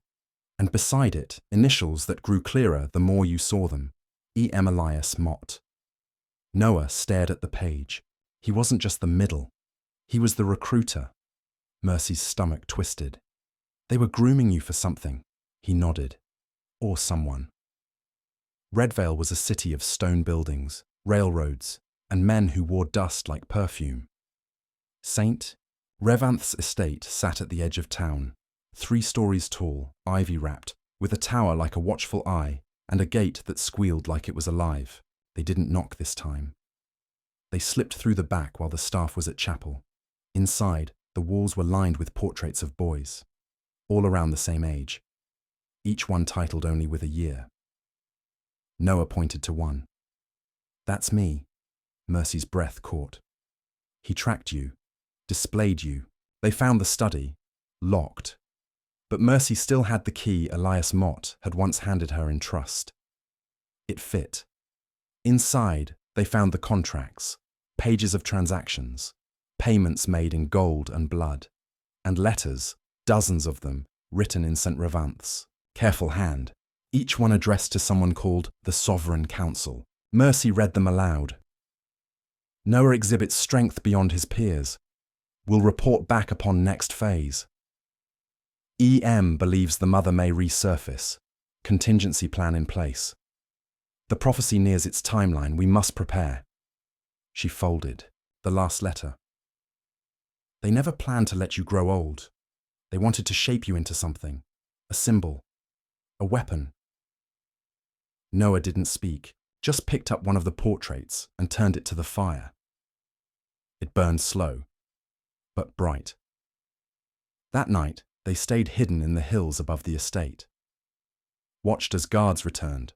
And beside it, initials that grew clearer the more you saw them, E.M. Elias Mott. Noah stared at the page. He wasn't just the middle. He was the recruiter. Mercy's stomach twisted. "They were grooming you for something," he nodded. "Or someone." Redvale was a city of stone buildings, railroads, and men who wore dust like perfume. St. Revanth's estate sat at the edge of town, 3 stories tall, ivy-wrapped, with a tower like a watchful eye and a gate that squealed like it was alive. They didn't knock this time. They slipped through the back while the staff was at chapel. Inside, the walls were lined with portraits of boys, all around the same age, each one titled only with a year. Noah pointed to one. "That's me." Mercy's breath caught. "He tracked you, displayed you. They found the study, locked. But Mercy still had the key Elias Mott had once handed her in trust. It fit. Inside, they found the contracts, pages of transactions, payments made in gold and blood, and letters, dozens of them, written in St. Revanth's careful hand, each one addressed to someone called the Sovereign Council. Mercy read them aloud. "Noah exhibits strength beyond his peers. Will report back upon next phase. E.M. believes the mother may resurface. Contingency plan in place. The prophecy nears its timeline. We must prepare." She folded the last letter. "They never planned to let you grow old. They wanted to shape you into something, a symbol, a weapon." Noah didn't speak, just picked up one of the portraits and turned it to the fire. It burned slow, but bright. That night, they stayed hidden in the hills above the estate. Watched as guards returned.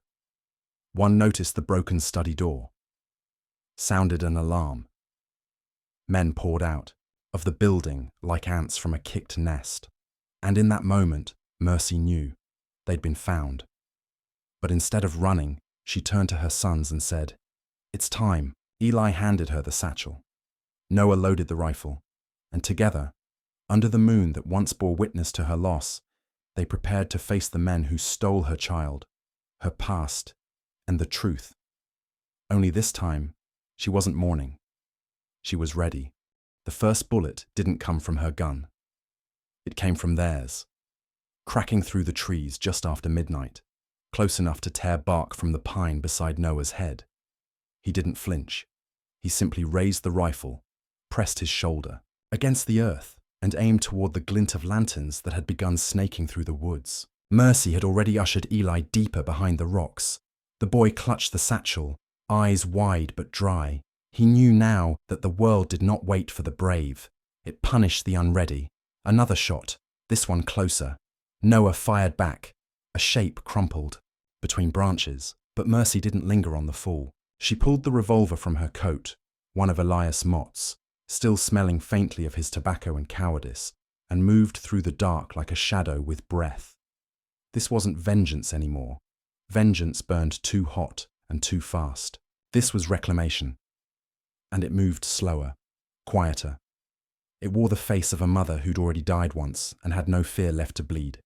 One noticed the broken study door. Sounded an alarm. Men poured out of the building like ants from a kicked nest. And in that moment, Mercy knew they'd been found. But instead of running, she turned to her sons and said, "It's time." Eli handed her the satchel. Noah loaded the rifle, and together, under the moon that once bore witness to her loss, they prepared to face the men who stole her child, her past, and the truth. Only this time, she wasn't mourning. She was ready. The first bullet didn't come from her gun. It came from theirs, cracking through the trees just after midnight, close enough to tear bark from the pine beside Noah's head. He didn't flinch. He simply raised the rifle, pressed his shoulder against the earth, and aimed toward the glint of lanterns that had begun snaking through the woods. Mercy had already ushered Eli deeper behind the rocks. The boy clutched the satchel, eyes wide but dry. He knew now that the world did not wait for the brave. It punished the unready. Another shot, this one closer. Noah fired back. A shape crumpled between branches, but Mercy didn't linger on the fall. She pulled the revolver from her coat, one of Elias Mott's, still smelling faintly of his tobacco and cowardice, and moved through the dark like a shadow with breath. This wasn't vengeance anymore. Vengeance burned too hot and too fast. This was reclamation. And it moved slower, quieter. It wore the face of a mother who'd already died once and had no fear left to bleed.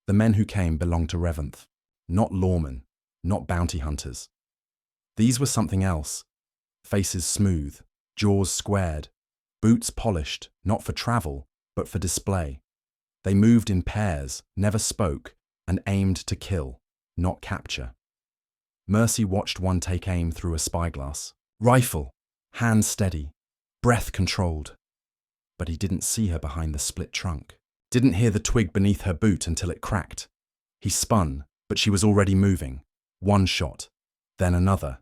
The men who came belonged to Reventh, not lawmen, not bounty hunters. These were something else. Faces smooth, jaws squared, boots polished, not for travel, but for display. They moved in pairs, never spoke, and aimed to kill, not capture. Mercy watched one take aim through a spyglass. Rifle, hands steady, breath controlled. But he didn't see her behind the split trunk. Didn't hear the twig beneath her boot until it cracked. He spun, but she was already moving. One shot, then another.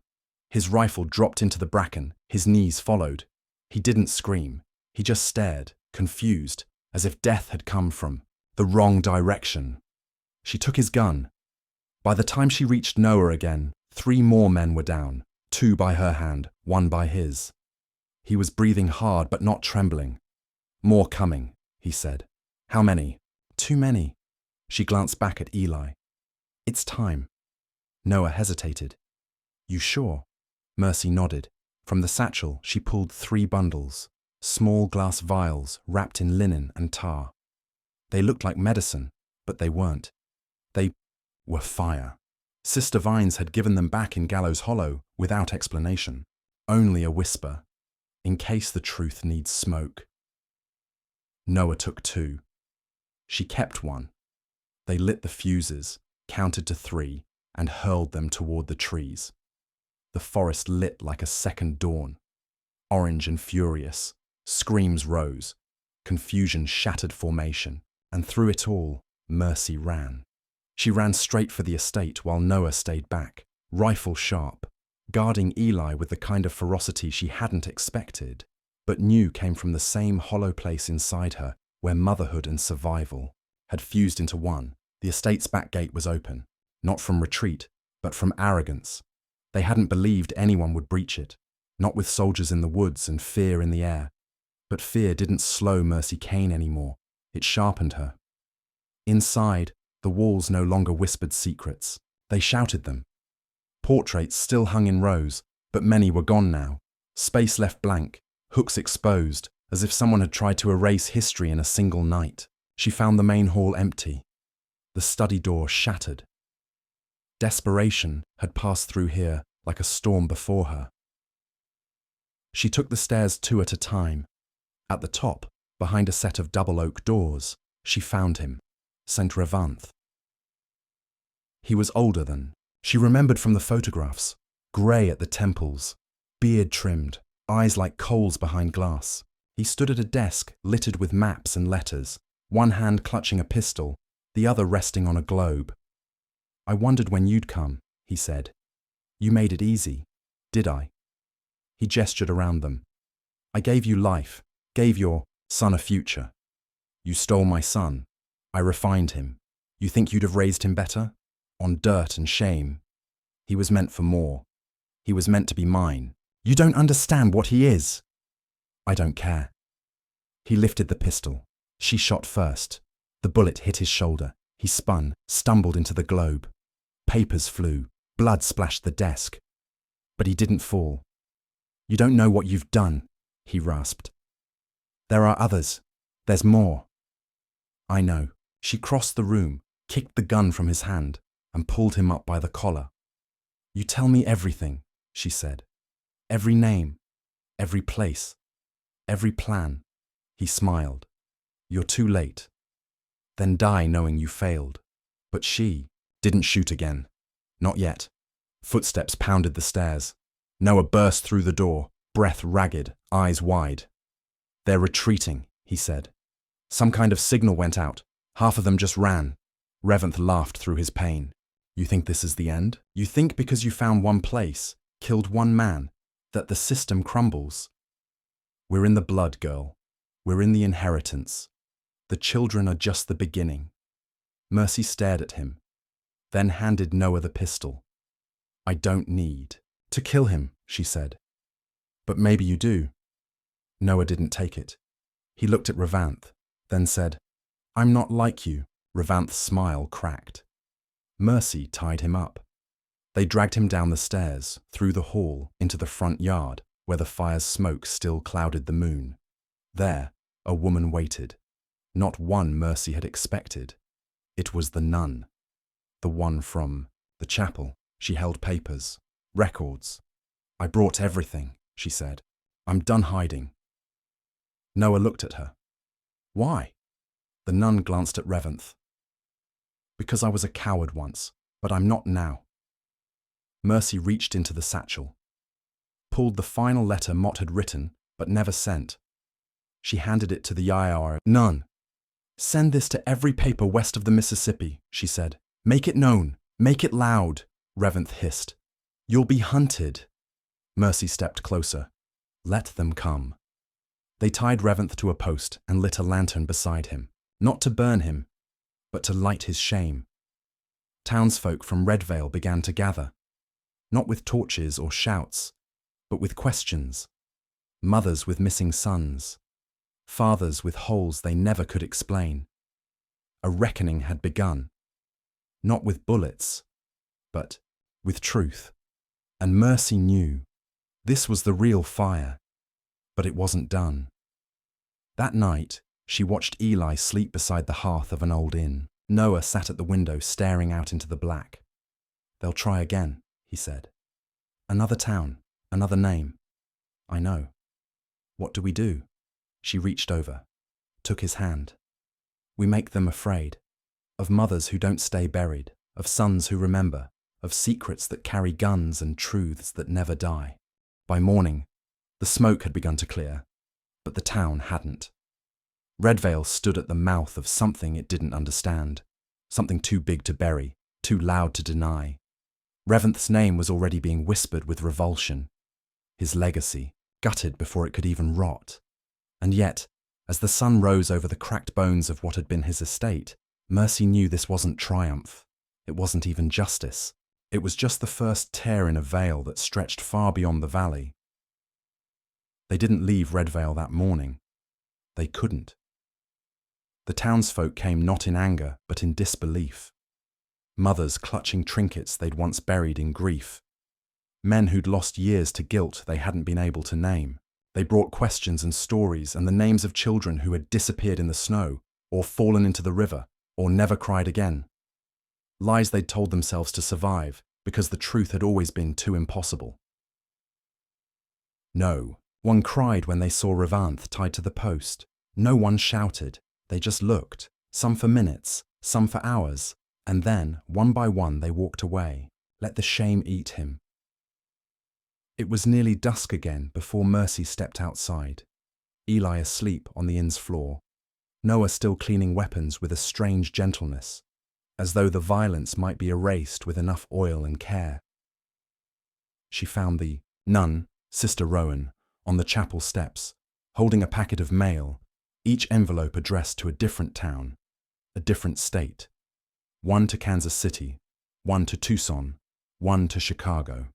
His rifle dropped into the bracken, his knees followed. He didn't scream. He just stared, confused, as if death had come from the wrong direction. She took his gun. By the time she reached Noah again, 3 more men were down, 2 by her hand, 1 by his. He was breathing hard but not trembling. More coming, he said. How many? Too many. She glanced back at Eli. It's time. Noah hesitated. You sure? Mercy nodded. From the satchel, she pulled 3 bundles, small glass vials wrapped in linen and tar. They looked like medicine, but they weren't. They were fire. Sister Vines had given them back in Gallows Hollow without explanation. Only a whisper. In case the truth needs smoke. Noah took 2. She kept 1. They lit the fuses, counted to 3, and hurled them toward the trees. The forest lit like a second dawn. Orange and furious, screams rose. Confusion shattered formation, and through it all, Mercy ran. She ran straight for the estate while Noah stayed back, rifle sharp, guarding Eli with the kind of ferocity she hadn't expected, but knew came from the same hollow place inside her where motherhood and survival had fused into one. The estate's back gate was open, not from retreat, but from arrogance. They hadn't believed anyone would breach it, not with soldiers in the woods and fear in the air. But fear didn't slow Mercy Kane anymore. It sharpened her. Inside, the walls no longer whispered secrets. They shouted them. Portraits still hung in rows, but many were gone now. Space left blank, hooks exposed, as if someone had tried to erase history in a single night. She found the main hall empty. The study door shattered. Desperation had passed through here like a storm before her. She took the stairs 2 at a time. At the top, behind a set of double oak doors, she found him, Saint Revanth. He was older than she remembered from the photographs, grey at the temples, beard trimmed, eyes like coals behind glass. He stood at a desk littered with maps and letters, one hand clutching a pistol, the other resting on a globe. I wondered when you'd come, he said. You made it easy, did I? He gestured around them. I gave you life, gave your son a future. You stole my son. I refined him. You think you'd have raised him better? On dirt and shame. He was meant for more. He was meant to be mine. You don't understand what he is. I don't care. He lifted the pistol. She shot first. The bullet hit his shoulder. He spun, stumbled into the globe. Papers flew. Blood splashed the desk. But he didn't fall. You don't know what you've done, he rasped. There are others. There's more. I know. She crossed the room, kicked the gun from his hand, and pulled him up by the collar. You tell me everything, she said. Every name, every place, every plan. He smiled. You're too late. Then die knowing you failed. But she didn't shoot again. Not yet. Footsteps pounded the stairs. Noah burst through the door, breath ragged, eyes wide. "They're retreating," he said. "Some kind of signal went out. Half of them just ran." Revanth laughed through his pain. "You think this is the end? You think because you found one place, killed one man, that the system crumbles? We're in the blood, girl. We're in the inheritance. The children are just the beginning." Mercy stared at him, then handed Noah the pistol. "I don't need to kill him," she said. "But maybe you do." Noah didn't take it. He looked at Revanth, then said, "I'm not like you." Revanth's smile cracked. Mercy tied him up. They dragged him down the stairs, through the hall, into the front yard, where the fire's smoke still clouded the moon. There, a woman waited. Not one Mercy had expected. It was the nun. The one from the chapel. She held papers, records. "I brought everything," she said. "I'm done hiding." Noah looked at her. "Why?" The nun glanced at Revanth. "Because I was a coward once, but I'm not now." Mercy reached into the satchel, pulled the final letter Mott had written but never sent. She handed it to the IR. "Nun, send this to every paper west of the Mississippi," she said. "Make it known. Make it loud." Revanth hissed. "You'll be hunted." Mercy stepped closer. "Let them come." They tied Revanth to a post and lit a lantern beside him, not to burn him, but to light his shame. Townsfolk from Redvale began to gather, not with torches or shouts, but with questions. Mothers with missing sons, fathers with holes they never could explain. A reckoning had begun, not with bullets, but with truth. And Mercy knew this was the real fire, but it wasn't done. That night, she watched Eli sleep beside the hearth of an old inn. Noah sat at the window staring out into the black. "They'll try again," he said. "Another town, another name." "I know. What do we do?" She reached over, took his hand. "We make them afraid. Of mothers who don't stay buried, of sons who remember, of secrets that carry guns and truths that never die." By morning, the smoke had begun to clear, but the town hadn't. Redvale stood at the mouth of something it didn't understand, something too big to bury, too loud to deny. Revanth's name was already being whispered with revulsion, his legacy gutted before it could even rot. And yet, as the sun rose over the cracked bones of what had been his estate, Mercy knew this wasn't triumph. It wasn't even justice. It was just the first tear in a veil that stretched far beyond the valley. They didn't leave Redvale that morning. They couldn't. The townsfolk came not in anger, but in disbelief. Mothers clutching trinkets they'd once buried in grief. Men who'd lost years to guilt they hadn't been able to name. They brought questions and stories and the names of children who had disappeared in the snow, or fallen into the river, or never cried again. Lies they'd told themselves to survive, because the truth had always been too impossible. No one cried when they saw Revanth tied to the post. No one shouted. They just looked, some for minutes, some for hours, and then, one by one, they walked away, let the shame eat him. It was nearly dusk again before Mercy stepped outside, Eli asleep on the inn's floor, Noah still cleaning weapons with a strange gentleness, as though the violence might be erased with enough oil and care. She found the nun, Sister Rowan, on the chapel steps, holding a packet of mail, each envelope addressed to a different town, a different state. One to Kansas City, one to Tucson, one to Chicago.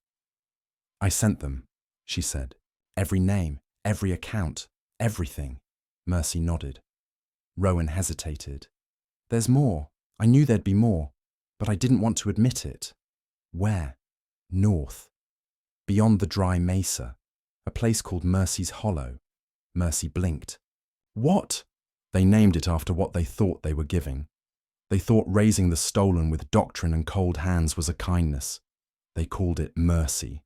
"I sent them," she said. "Every name, every account, everything." Mercy nodded. Rowan hesitated. "There's more. I knew there'd be more, but I didn't want to admit it." "Where?" "North. Beyond the dry mesa. A place called Mercy's Hollow." Mercy blinked. "What?" They named it after what they thought they were giving. They thought raising the stolen with doctrine and cold hands was a kindness. They called it mercy.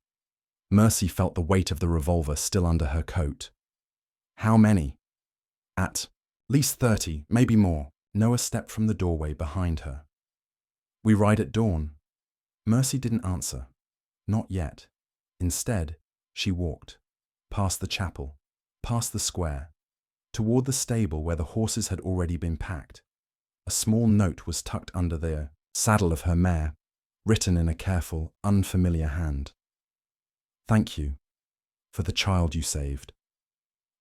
Mercy felt the weight of the revolver still under her coat. "How many?" "At least 30, maybe more." Noah stepped from the doorway behind her. "We ride at dawn." Mercy didn't answer. Not yet. Instead, She walked, past the chapel, past the square, toward the stable where the horses had already been packed. A small note was tucked under the saddle of her mare, written in a careful, unfamiliar hand. Thank you for the child you saved.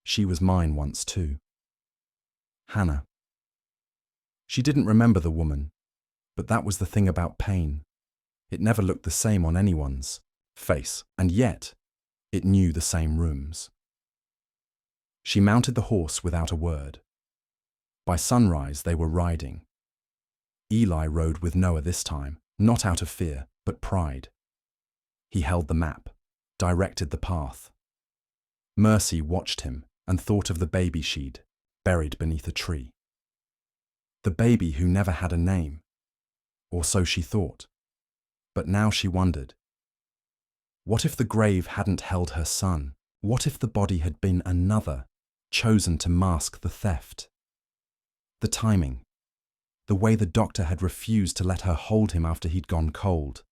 She was mine once too. Hannah. She didn't remember the woman, but that was the thing about pain. It never looked the same on anyone's face, and yet it knew the same rooms. She mounted the horse without a word. By sunrise they were riding. Eli rode with Noah this time, not out of fear, but pride. He held the map, directed the path. Mercy watched him and thought of the baby she'd buried beneath a tree. The baby who never had a name, or so she thought. But now she wondered. What if the grave hadn't held her son? What if the body had been another, chosen to mask the theft? The timing, the way the doctor had refused to let her hold him after he'd gone cold,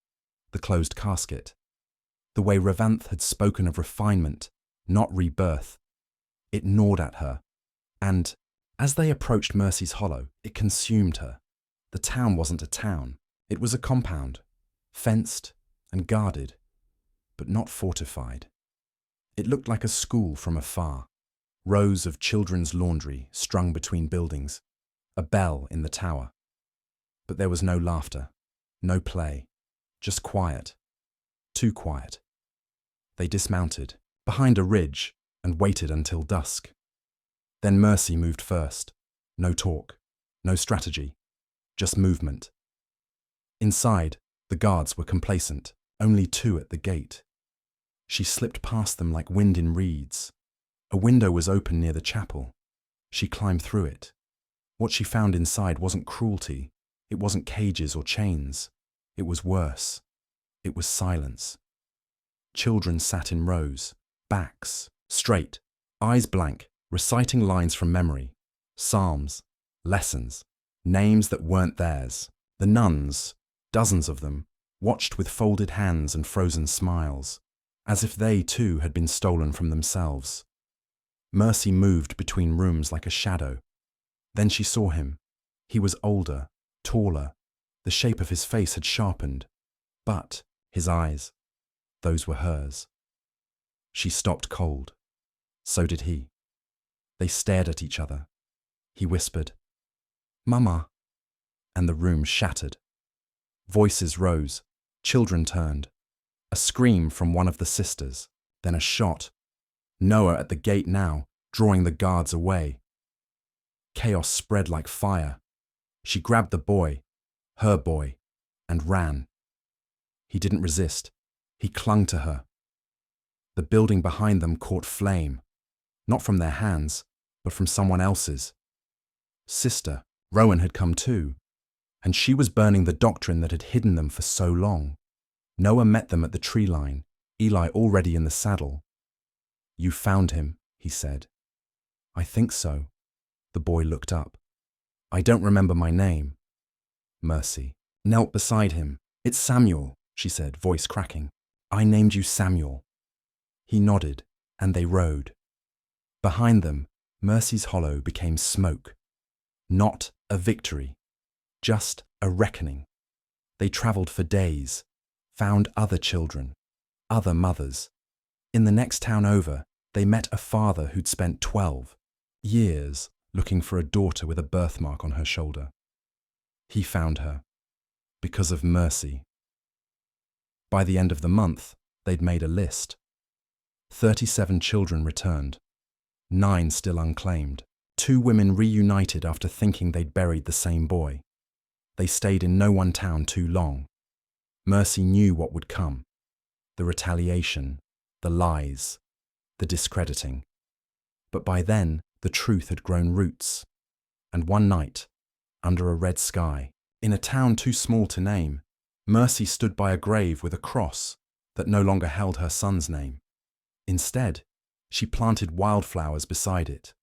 the closed casket, the way Revanth had spoken of refinement, not rebirth, it gnawed at her, and as they approached Mercy's Hollow, it consumed her. The town wasn't a town, it was a compound, fenced and guarded, but not fortified. It looked like a school from afar, rows of children's laundry strung between buildings, a bell in the tower. But there was no laughter, no play, just quiet, too quiet. They dismounted, behind a ridge, and waited until dusk. Then Mercy moved first. No talk, no strategy, just movement. Inside, the guards were complacent, only 2 at the gate. She slipped past them like wind in reeds. A window was open near the chapel. She climbed through it. What she found inside wasn't cruelty. It wasn't cages or chains. It was worse. It was silence. Children sat in rows, backs straight, eyes blank, reciting lines from memory, psalms, lessons, names that weren't theirs. The nuns, dozens of them, watched with folded hands and frozen smiles, as if they too had been stolen from themselves. Mercy moved between rooms like a shadow. Then she saw him. He was older, taller. The shape of his face had sharpened. But his eyes, those were hers. She stopped cold. So did he. They stared at each other. He whispered, "Mama," and the room shattered. Voices rose. Children turned. A scream from one of the sisters, then a shot. Noah at the gate now, drawing the guards away. Chaos spread like fire. She grabbed the boy, her boy, and ran. He didn't resist. He clung to her. The building behind them caught flame, not from their hands, but from someone else's. Sister, Rowan had come too, and she was burning the doctrine that had hidden them for so long. Noah met them at the tree line, Eli already in the saddle. "You found him," he said. "I think so." The boy looked up. "I don't remember my name." Mercy knelt beside him. "It's Samuel," she said, voice cracking. "I named you Samuel." He nodded, and they rode. Behind them, Mercy's Hollow became smoke. Not a victory, just a reckoning. They travelled for days, found other children, other mothers. In the next town over, they met a father who'd spent 12 years looking for a daughter with a birthmark on her shoulder. He found her, because of Mercy. By the end of the month, they'd made a list. 37 children returned, 9 still unclaimed. 2 women reunited after thinking they'd buried the same boy. They stayed in no one town too long. Mercy knew what would come. The retaliation, the lies, the discrediting. But by then, the truth had grown roots. And one night, under a red sky, in a town too small to name, Mercy stood by a grave with a cross that no longer held her son's name. Instead, she planted wildflowers beside it.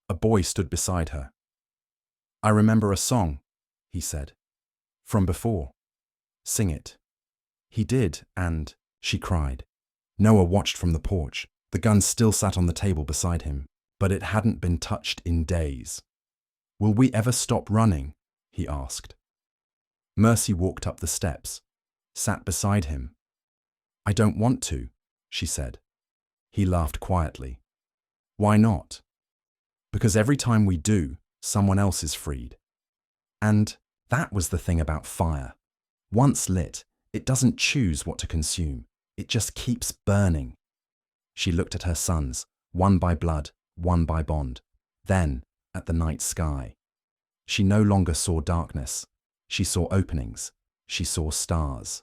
A boy stood beside her. "I remember a song," he said, "from before. Sing it." He did, and she cried. Noah watched from the porch. The gun still sat on the table beside him, but it hadn't been touched in days. "Will we ever stop running?" he asked. Mercy walked up the steps, sat beside him. "I don't want to," she said. He laughed quietly. "Why not?" "Because every time we do, someone else is freed." And that was the thing about fire. Once lit, it doesn't choose what to consume. It just keeps burning. She looked at her sons, one by blood, one by bond, then at the night sky. She no longer saw darkness. She saw openings. She saw stars.